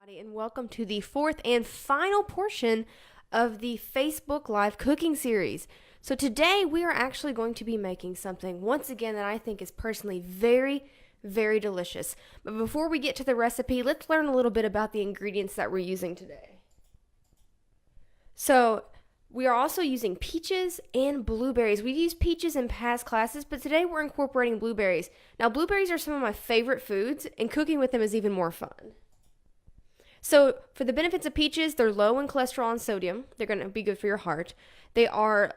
And welcome to the fourth and final portion of the Facebook Live cooking series. So today we are actually going to be making something once again that I think is personally very, very delicious. But before we get to the recipe, let's learn a little bit about the ingredients that we're using today. So we are also using peaches and blueberries. We've used peaches in past classes, but today we're incorporating blueberries. Now blueberries are some of my favorite foods, and cooking with them is even more fun. So for the benefits of peaches, they're low in cholesterol and sodium. They're going to be good for your heart. They are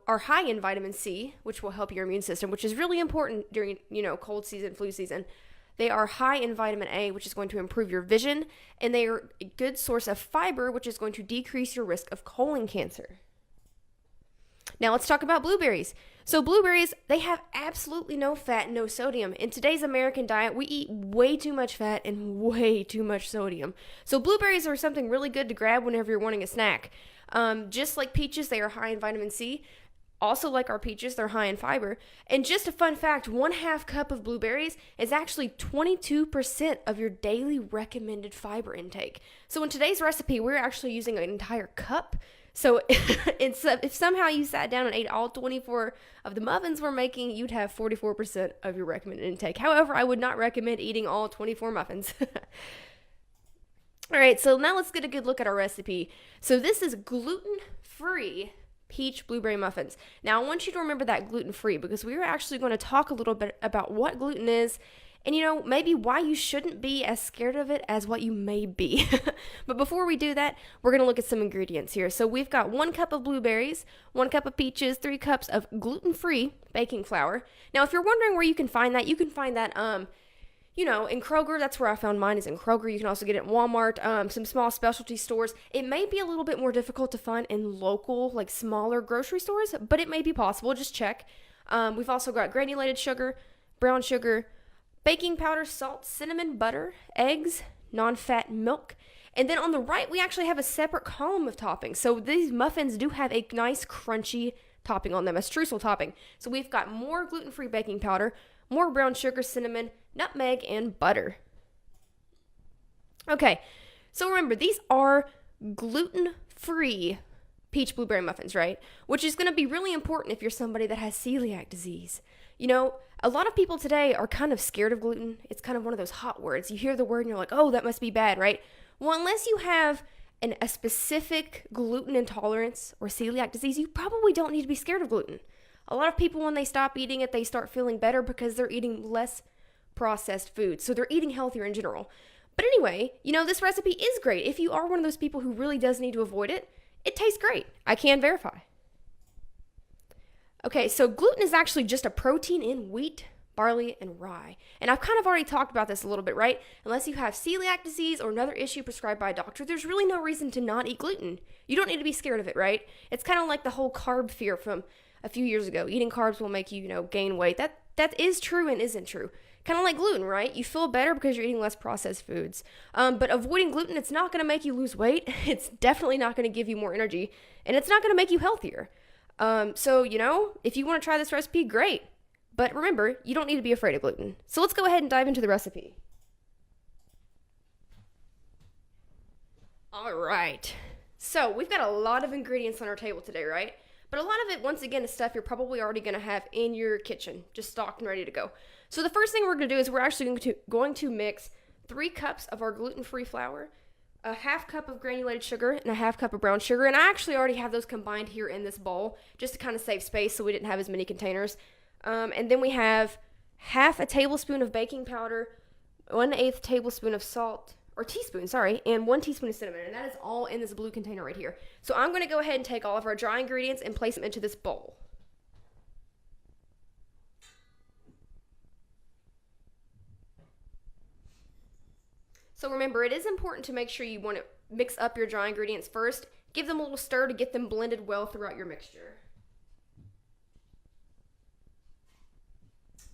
high in vitamin C, which will help your immune system, which is really important during, cold season, flu season. They are high in vitamin A, which is going to improve your vision, and they are a good source of fiber, which is going to decrease your risk of colon cancer. Now let's talk about blueberries. So blueberries, they have absolutely no fat and no sodium. In today's American diet, we eat way too much fat and way too much sodium. So blueberries are something really good to grab whenever you're wanting a snack. Just like peaches, they are high in vitamin C. Also like our peaches, they're high in fiber. And just a fun fact, 1/2 cup of blueberries is actually 22% of your daily recommended fiber intake. So in today's recipe, we're actually using an entire cup. So if somehow you sat down and ate all 24 of the muffins we're making, you'd have 44% of your recommended intake. However, I would not recommend eating all 24 muffins. All right, so now let's get a good look at our recipe. So this is gluten-free peach blueberry muffins. Now I want you to remember that gluten-free because we are actually going to talk a little bit about what gluten is and maybe why you shouldn't be as scared of it as what you may be. But before we do that, we're going to look at some ingredients here. So we've got 1 cup of blueberries, 1 cup of peaches, 3 cups of gluten-free baking flour. Now, if you're wondering where you can find that in Kroger. That's where I found mine, is in Kroger. You can also get it at Walmart, some small specialty stores. It may be a little bit more difficult to find in local, smaller grocery stores, but it may be possible. Just check. We've also got granulated sugar, brown sugar, baking powder, salt, cinnamon, butter, eggs, non-fat milk. And then on the right, we actually have a separate column of toppings. So these muffins do have a nice crunchy topping on them, a streusel topping. So we've got more gluten-free baking powder, more brown sugar, cinnamon, nutmeg, and butter. Okay, so remember, these are gluten-free peach blueberry muffins, right? Which is going to be really important if you're somebody that has celiac disease. A lot of people today are kind of scared of gluten. It's kind of one of those hot words. You hear the word and you're like, oh, that must be bad, right? Well, unless you have a specific gluten intolerance or celiac disease, you probably don't need to be scared of gluten. A lot of people, when they stop eating it, they start feeling better because they're eating less processed food. So they're eating healthier in general. But anyway, this recipe is great. If you are one of those people who really does need to avoid it, it tastes great. I can verify. Okay, so gluten is actually just a protein in wheat, barley, and rye. And I've kind of already talked about this a little bit, right? Unless you have celiac disease or another issue prescribed by a doctor, there's really no reason to not eat gluten. You don't need to be scared of it, right? It's kind of like the whole carb fear from a few years ago. Eating carbs will make you, gain weight. That is true and isn't true. Kind of like gluten, right? You feel better because you're eating less processed foods. But avoiding gluten, it's not going to make you lose weight. It's definitely not going to give you more energy. And it's not going to make you healthier. So, if you want to try this recipe, great. But remember, you don't need to be afraid of gluten. So let's go ahead and dive into the recipe. All right. So we've got a lot of ingredients on our table today, right? But a lot of it, once again, is stuff you're probably already going to have in your kitchen, just stocked and ready to go. So the first thing we're going to do is we're actually going to mix 3 cups of our gluten-free flour, a 1/2 cup of granulated sugar, and a 1/2 cup of brown sugar. And I actually already have those combined here in this bowl just to kind of save space so we didn't have as many containers. And then we have 1/2 tablespoon of baking powder, 1/8 tablespoon of salt, or teaspoon, sorry, and 1 teaspoon of cinnamon. And that is all in this blue container right here. So I'm going to go ahead and take all of our dry ingredients and place them into this bowl. So remember, it is important to make sure you want to mix up your dry ingredients first. Give them a little stir to get them blended well throughout your mixture.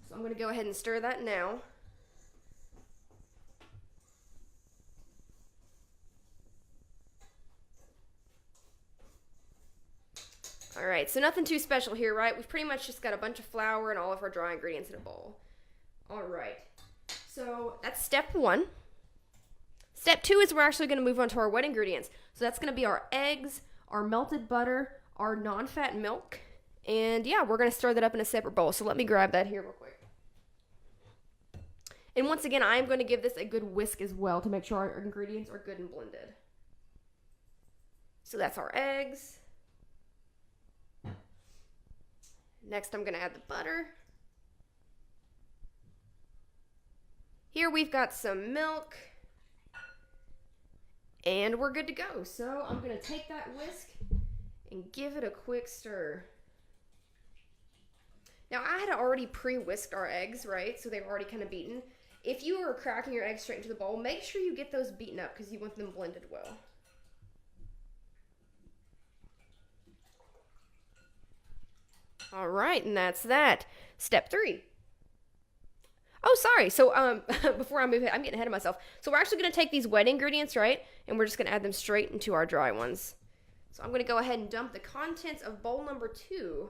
So I'm going to go ahead and stir that now. All right, so nothing too special here, right? We've pretty much just got a bunch of flour and all of our dry ingredients in a bowl. All right, so that's step 1. Step 2 is we're actually going to move on to our wet ingredients. So that's going to be our eggs, our melted butter, our non-fat milk, and yeah, we're going to stir that up in a separate bowl. So let me grab that here real quick. And once again, I am going to give this a good whisk as well to make sure our ingredients are good and blended. So that's our eggs. Next, I'm going to add the butter. Here we've got some milk. And we're good to go. So I'm going to take that whisk and give it a quick stir. Now, I had already pre-whisked our eggs, right? So they were already kind of beaten. If you are cracking your eggs straight into the bowl, make sure you get those beaten up because you want them blended well. All right, and that's that. Step 3. Oh, sorry. So before I move ahead, I'm getting ahead of myself. So we're actually going to take these wet ingredients, right? And we're just going to add them straight into our dry ones. So I'm going to go ahead and dump the contents of bowl number 2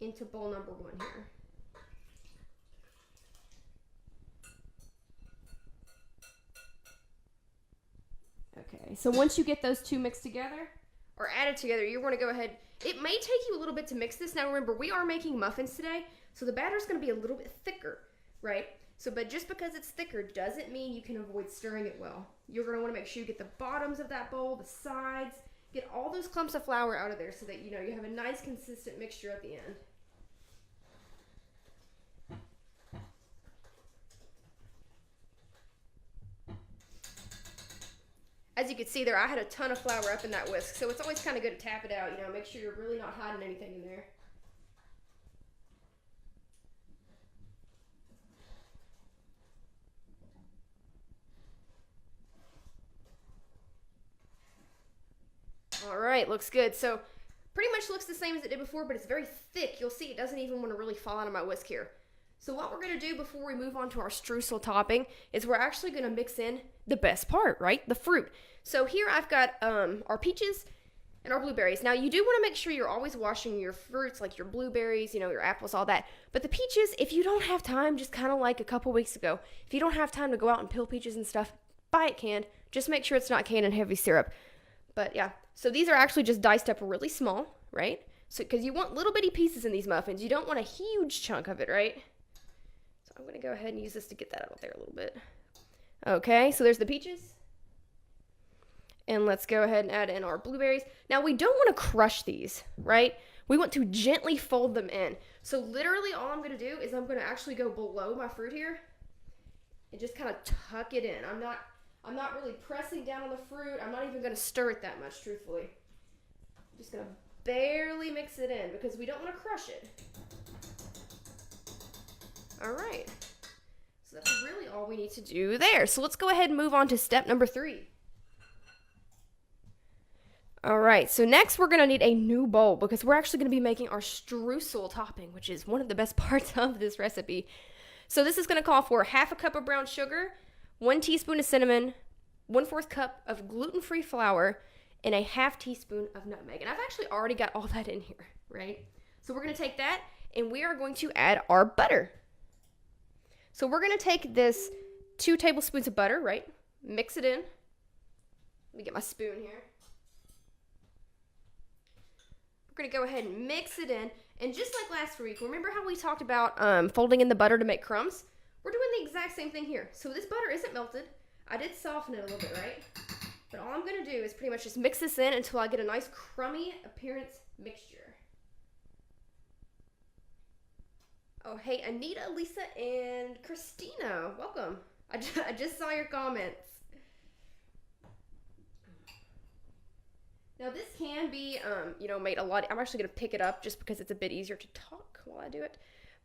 into bowl number 1 here. Okay, so once you get those two mixed together, or added together, you're going to go ahead. It may take you a little bit to mix this. Now remember, we are making muffins today, so the batter's going to be a little bit thicker, right? So, but just because it's thicker doesn't mean you can avoid stirring it well. You're going to want to make sure you get the bottoms of that bowl, the sides, get all those clumps of flour out of there so that you have a nice consistent mixture at the end. As you can see there, I had a ton of flour up in that whisk, so it's always kind of good to tap it out, make sure you're really not hiding anything in there. All right, looks good. So pretty much looks the same as it did before, but it's very thick. You'll see it doesn't even want to really fall out of my whisk here. So what we're going to do before we move on to our streusel topping is we're actually going to mix in the best part, right? The fruit. So here I've got our peaches and our blueberries. Now you do want to make sure you're always washing your fruits, like your blueberries, your apples, all that. But the peaches, if you don't have time, just kind of like a couple weeks ago, if you don't have time to go out and peel peaches and stuff, buy it canned. Just make sure it's not canned in heavy syrup. But yeah, so these are actually just diced up really small, right? So because you want little bitty pieces in these muffins. You don't want a huge chunk of it, right? So I'm going to go ahead and use this to get that out there a little bit. Okay, so there's the peaches. And let's go ahead and add in our blueberries. Now, we don't want to crush these, right? We want to gently fold them in. So literally all I'm going to do is I'm going to actually go below my fruit here and just kind of tuck it in. I'm not really pressing down on the fruit. I'm not even going to stir it that much, truthfully. I'm just going to barely mix it in because we don't want to crush it. All right. So that's really all we need to do there. So let's go ahead and move on to step number 3. All right, so next we're going to need a new bowl because we're actually going to be making our streusel topping, which is one of the best parts of this recipe. So this is going to call for 1/2 cup of brown sugar, 1 teaspoon of cinnamon, 1/4 cup of gluten-free flour, and a 1/2 teaspoon of nutmeg. And I've actually already got all that in here, right? So we're going to take that and we are going to add our butter. So we're going to take this 2 tablespoons of butter, right? Mix it in. Let me get my spoon here. We're going to go ahead and mix it in. And just like last week, remember how we talked about folding in the butter to make crumbs? We're doing the exact same thing here. So this butter isn't melted. I did soften it a little bit, right? But all I'm going to do is pretty much just mix this in until I get a nice crummy appearance mixture. Oh, hey, Anita, Lisa, and Christina, welcome. I just saw your comments. Now this can be, made a lot. I'm actually going to pick it up just because it's a bit easier to talk while I do it.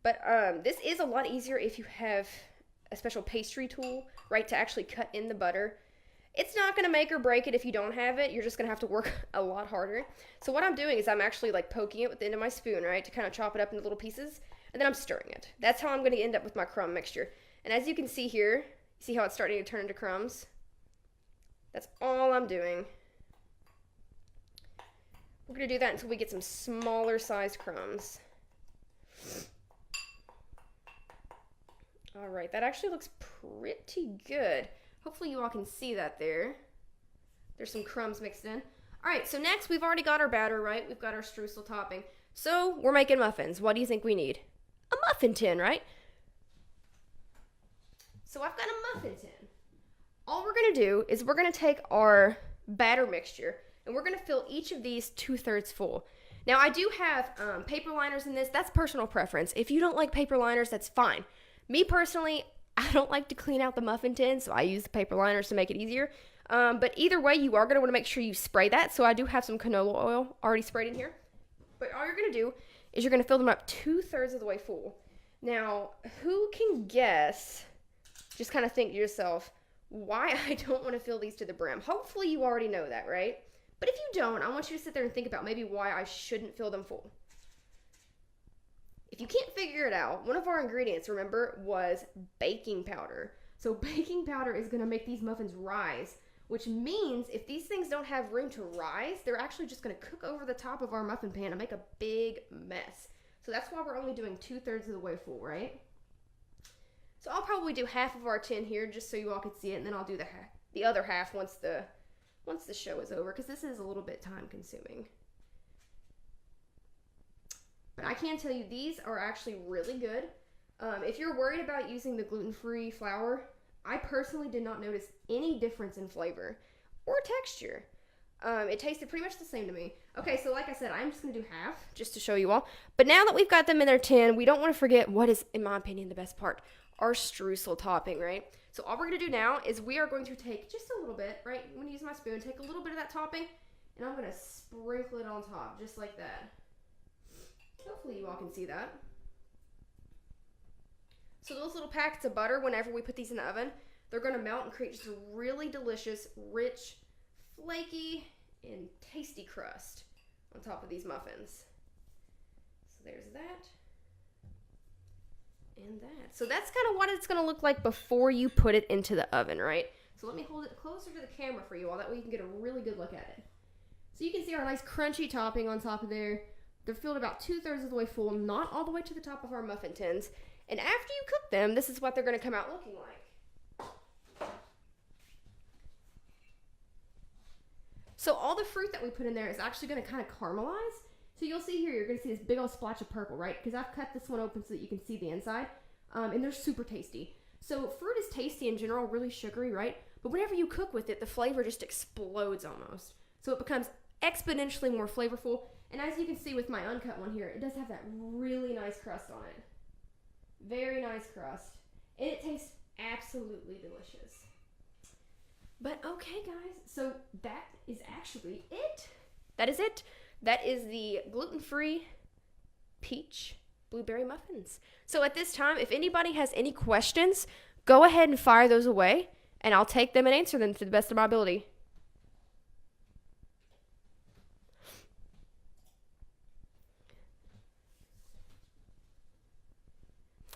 But this is a lot easier if you have a special pastry tool, right, to actually cut in the butter. It's not going to make or break it if you don't have it. You're just going to have to work a lot harder. So what I'm doing is I'm actually like poking it with the end of my spoon, right, to kind of chop it up into little pieces. And then I'm stirring it. That's how I'm going to end up with my crumb mixture. And as you can see here, see how it's starting to turn into crumbs? That's all I'm doing. We're going to do that until we get some smaller sized crumbs. All right, that actually looks pretty good. Hopefully you all can see that there. There's some crumbs mixed in. All right, so next we've already got our batter, right? We've got our streusel topping. So we're making muffins. What do you think we need? A muffin tin, right? So I've got a muffin tin. All we're gonna do is we're gonna take our batter mixture and we're gonna fill each of these 2/3 full. Now I do have paper liners in this. That's personal preference. If you don't like paper liners, that's fine. Me personally, I don't like to clean out the muffin tin, so I use the paper liners to make it easier. But either way, you are gonna wanna make sure you spray that. So I do have some canola oil already sprayed in here. But all you're gonna do is you're gonna fill them up 2/3 of the way full. Now, who can guess, just kind of think to yourself, why I don't want to fill these to the brim? Hopefully you already know that, right? But if you don't, I want you to sit there and think about maybe why I shouldn't fill them full. If you can't figure it out, one of our ingredients, remember, was baking powder. So baking powder is going to make these muffins rise, which means if these things don't have room to rise, they're actually just going to cook over the top of our muffin pan and make a big mess. So that's why we're only doing 2/3 of the way full, right? So I'll probably do half of our tin here just so you all can see it, and then I'll do the other half once the show is over, because this is a little bit time consuming. But I can tell you these are actually really good. If you're worried about using the gluten-free flour, I personally did not notice any difference in flavor or texture. It tasted pretty much the same to me. Okay, so like I said, I'm just going to do half just to show you all. But now that we've got them in their tin, we don't want to forget what is, in my opinion, the best part. Our streusel topping, right? So all we're going to do now is we are going to take just a little bit, right? I'm going to use my spoon, take a little bit of that topping, and I'm going to sprinkle it on top, just like that. Hopefully you all can see that. So those little packets of butter, whenever we put these in the oven, they're going to melt and create just a really delicious, rich, flaky, and tasty crust on top of these muffins. So there's that. And that. So that's kind of what it's going to look like before you put it into the oven, right? So let me hold it closer to the camera for you all. That way you can get a really good look at it. So you can see our nice crunchy topping on top of there. They're filled about 2/3 of the way full, not all the way to the top of our muffin tins. And after you cook them, this is what they're going to come out looking like. So all the fruit that we put in there is actually going to kind of caramelize. So you'll see here, you're going to see this big old splotch of purple, right? Because I've cut this one open so that you can see the inside. And they're super tasty. So fruit is tasty in general, really sugary, right? But whenever you cook with it, the flavor just explodes almost. So it becomes exponentially more flavorful. And as you can see with my uncut one here, it does have that really nice crust on it. Very nice crust. And it tastes absolutely delicious. But okay, guys, so that is actually it. That is it. That is the gluten-free peach blueberry muffins. So at this time, if anybody has any questions, go ahead and fire those away, and I'll take them and answer them to the best of my ability.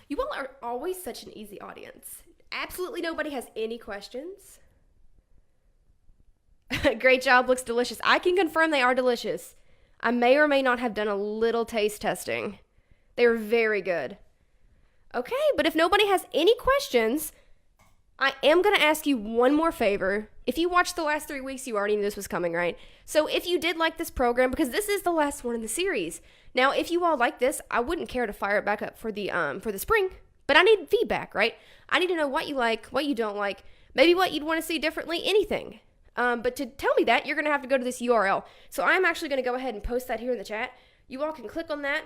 You all are always such an easy audience. Absolutely nobody has any questions. Great job, looks delicious. I can confirm they are delicious. I may or may not have done a little taste testing. They are very good. Okay, but if nobody has any questions, I am going to ask you one more favor. If you watched the last 3 weeks, you already knew this was coming, right? So if you did like this program, because this is the last one in the series. Now, if you all like this, I wouldn't care to fire it back up for the spring, but I need feedback, right? I need to know what you like, what you don't like, maybe what you'd want to see differently, anything. But to tell me that, you're going to have to go to this URL. So I'm actually going to go ahead and post that here in the chat. You all can click on that,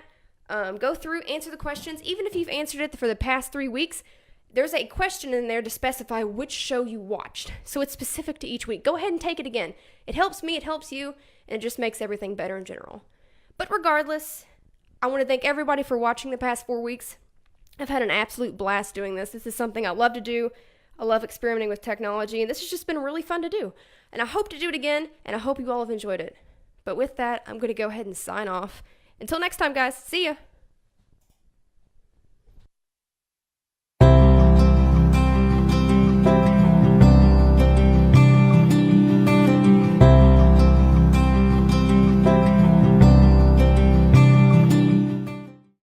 go through, answer the questions. Even if you've answered it for the past 3 weeks, there's a question in there to specify which show you watched. So it's specific to each week. Go ahead and take it again. It helps me, it helps you, and it just makes everything better in general. But regardless, I want to thank everybody for watching the past 4 weeks. I've had an absolute blast doing this. This is something I love to do. I love experimenting with technology, and this has just been really fun to do. And I hope to do it again, and I hope you all have enjoyed it. But with that, I'm going to go ahead and sign off. Until next time, guys. See ya!